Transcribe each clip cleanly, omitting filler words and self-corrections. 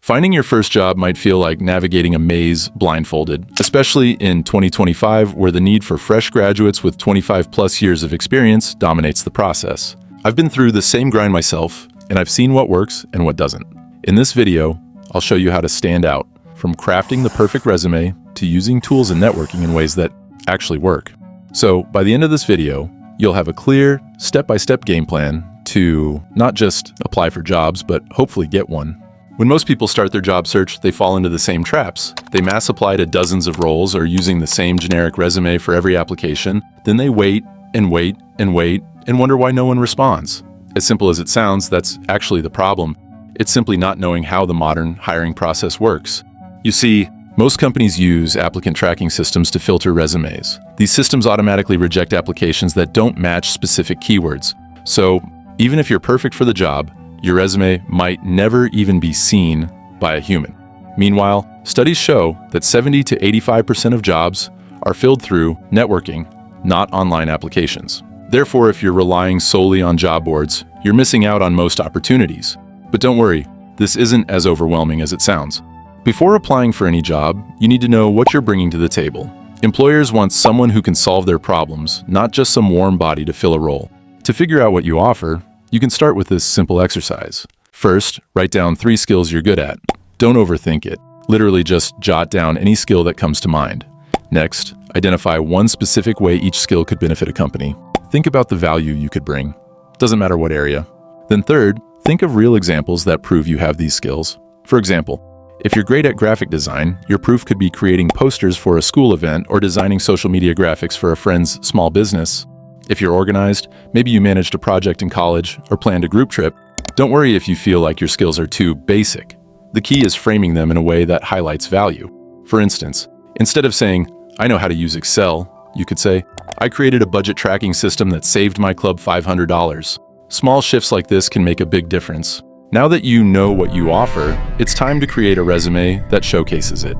Finding your first job might feel like navigating a maze blindfolded, especially in 2025, where the need for fresh graduates with 25+ years of experience dominates the process. I've been through the same grind myself, and I've seen what works and what doesn't. In this video, I'll show you how to stand out, from crafting the perfect resume to using tools and networking in ways that actually work. So by the end of this video, you'll have a clear, step-by-step game plan to not just apply for jobs, but hopefully get one. When most people start their job search, they fall into the same traps. They mass apply to dozens of roles or using the same generic resume for every application. Then they wait and wait and wait and wonder why no one responds. As simple as it sounds, that's actually the problem. It's simply not knowing how the modern hiring process works. You see, most companies use applicant tracking systems to filter resumes. These systems automatically reject applications that don't match specific keywords. So even if you're perfect for the job, your resume might never even be seen by a human. Meanwhile, studies show that 70 to 85% of jobs are filled through networking, not online applications. Therefore, if you're relying solely on job boards, you're missing out on most opportunities. But don't worry, this isn't as overwhelming as it sounds. Before applying for any job, you need to know what you're bringing to the table. Employers want someone who can solve their problems, not just some warm body to fill a role. To figure out what you offer, you can start with this simple exercise. First, write down 3 skills you're good at. Don't overthink it. Literally just jot down any skill that comes to mind. Next, identify one specific way each skill could benefit a company. Think about the value you could bring. Doesn't matter what area. Then third, think of real examples that prove you have these skills. For example, if you're great at graphic design, your proof could be creating posters for a school event or designing social media graphics for a friend's small business. If you're organized, maybe you managed a project in college or planned a group trip. Don't worry if you feel like your skills are too basic. The key is framing them in a way that highlights value. For instance, instead of saying, "I know how to use Excel," you could say, "I created a budget tracking system that saved my club $500. Small shifts like this can make a big difference. Now that you know what you offer, it's time to create a resume that showcases it.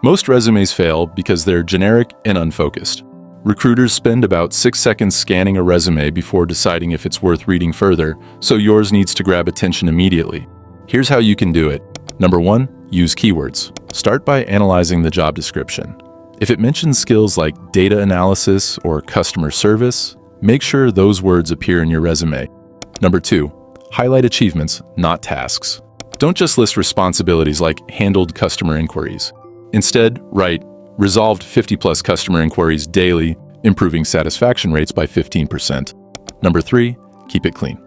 Most resumes fail because they're generic and unfocused. Recruiters spend about 6 seconds scanning a resume before deciding if it's worth reading further, so yours needs to grab attention immediately. Here's how you can do it. Number 1, use keywords. Start by analyzing the job description. If it mentions skills like data analysis or customer service, make sure those words appear in your resume. Number 2, highlight achievements, not tasks. Don't just list responsibilities like handled customer inquiries. Instead, write, resolved 50+ customer inquiries daily, improving satisfaction rates by 15%. Number 3, keep it clean.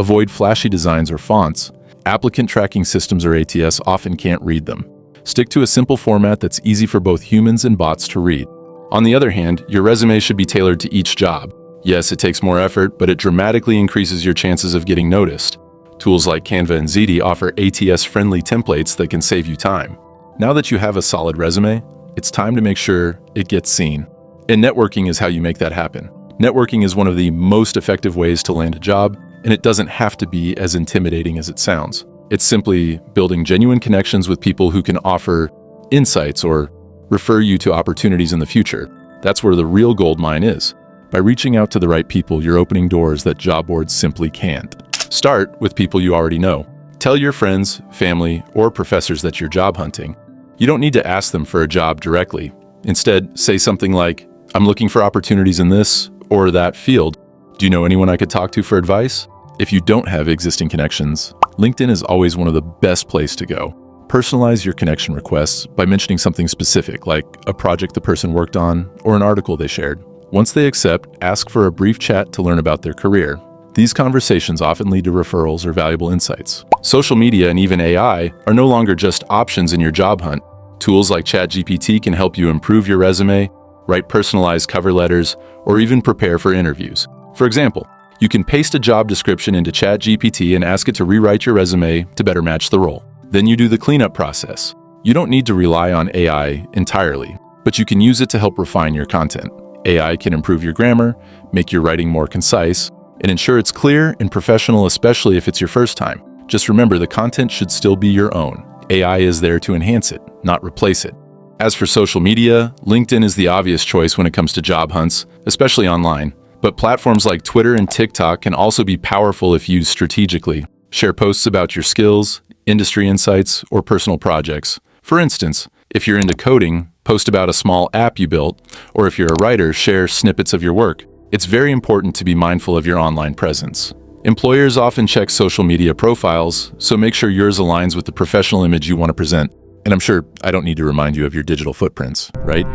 Avoid flashy designs or fonts. Applicant tracking systems or ATS often can't read them. Stick to a simple format that's easy for both humans and bots to read. On the other hand, your resume should be tailored to each job. Yes, it takes more effort, but it dramatically increases your chances of getting noticed. Tools like Canva and Ziti offer ATS-friendly templates that can save you time. Now that you have a solid resume, it's time to make sure it gets seen. And networking is how you make that happen. Networking is one of the most effective ways to land a job, and it doesn't have to be as intimidating as it sounds. It's simply building genuine connections with people who can offer insights or refer you to opportunities in the future. That's where the real gold mine is. By reaching out to the right people, you're opening doors that job boards simply can't. Start with people you already know. Tell your friends, family, or professors that you're job hunting. You don't need to ask them for a job directly. Instead, say something like, "I'm looking for opportunities in this or that field. Do you know anyone I could talk to for advice?" If you don't have existing connections, LinkedIn is always one of the best places to go. Personalize your connection requests by mentioning something specific, like a project the person worked on or an article they shared. Once they accept, ask for a brief chat to learn about their career. These conversations often lead to referrals or valuable insights. Social media and even AI are no longer just options in your job hunt. Tools like ChatGPT can help you improve your resume, write personalized cover letters, or even prepare for interviews. For example, you can paste a job description into ChatGPT and ask it to rewrite your resume to better match the role. Then you do the cleanup process. You don't need to rely on AI entirely, but you can use it to help refine your content. AI can improve your grammar, make your writing more concise, and ensure it's clear and professional, especially if it's your first time. Just remember, the content should still be your own. AI is there to enhance it, not replace it. As for social media, LinkedIn is the obvious choice when it comes to job hunts, especially online. But platforms like Twitter and TikTok can also be powerful if used strategically. Share posts about your skills, industry insights, or personal projects. For instance, if you're into coding, post about a small app you built, or if you're a writer, share snippets of your work. It's very important to be mindful of your online presence. Employers often check social media profiles, so make sure yours aligns with the professional image you want to present. And I'm sure I don't need to remind you of your digital footprints, right?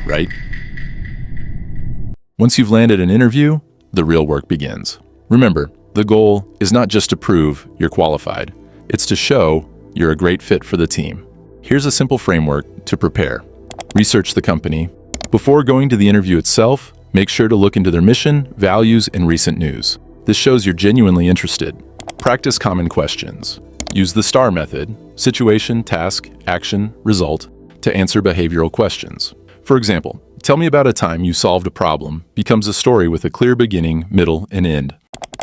Right? Once you've landed an interview, the real work begins. Remember, the goal is not just to prove you're qualified. It's to show you're a great fit for the team. Here's a simple framework to prepare. Research the company. Before going to the interview itself, make sure to look into their mission, values, and recent news. This shows you're genuinely interested. Practice common questions. Use the STAR method, situation, task, action, result, to answer behavioral questions. For example, tell me about a time you solved a problem becomes a story with a clear beginning, middle, and end.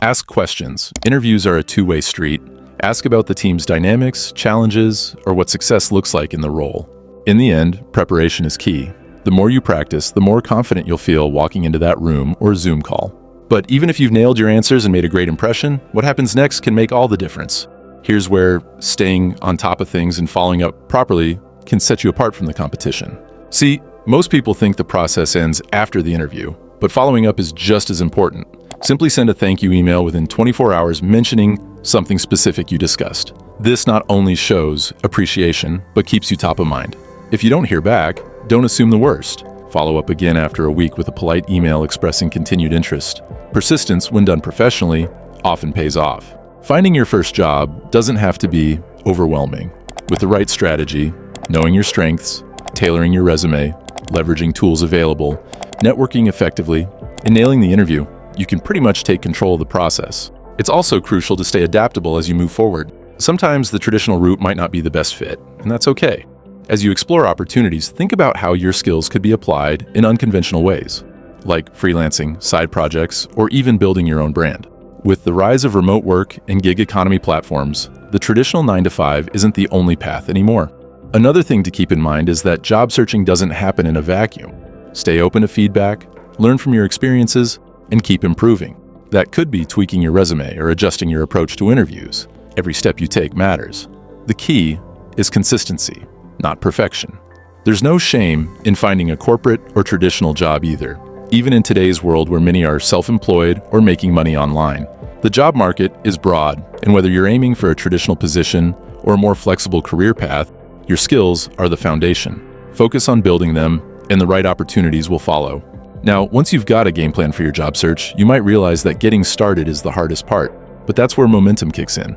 Ask questions. Interviews are a two-way street. Ask about the team's dynamics, challenges, or what success looks like in the role. In the end, preparation is key. The more you practice, the more confident you'll feel walking into that room or Zoom call. But even if you've nailed your answers and made a great impression, what happens next can make all the difference. Here's where staying on top of things and following up properly can set you apart from the competition. See, most people think the process ends after the interview, but following up is just as important. Simply send a thank you email within 24 hours mentioning something specific you discussed. This not only shows appreciation, but keeps you top of mind. If you don't hear back, don't assume the worst. Follow up again after a week with a polite email expressing continued interest. Persistence, when done professionally, often pays off. Finding your first job doesn't have to be overwhelming. With the right strategy, knowing your strengths, tailoring your resume, leveraging tools available, networking effectively, and nailing the interview, you can pretty much take control of the process. It's also crucial to stay adaptable as you move forward. Sometimes the traditional route might not be the best fit, and that's okay. As you explore opportunities, think about how your skills could be applied in unconventional ways, like freelancing, side projects, or even building your own brand. With the rise of remote work and gig economy platforms, the traditional 9-to-5 isn't the only path anymore. Another thing to keep in mind is that job searching doesn't happen in a vacuum. Stay open to feedback, learn from your experiences, and keep improving. That could be tweaking your resume or adjusting your approach to interviews. Every step you take matters. The key is consistency, not perfection. There's no shame in finding a corporate or traditional job either, even in today's world where many are self-employed or making money online. The job market is broad, and whether you're aiming for a traditional position or a more flexible career path, your skills are the foundation. Focus on building them, and the right opportunities will follow. Now, once you've got a game plan for your job search, you might realize that getting started is the hardest part, but that's where momentum kicks in.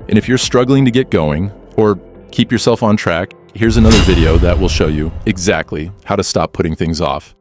And if you're struggling to get going or keep yourself on track, here's another video that will show you exactly how to stop putting things off.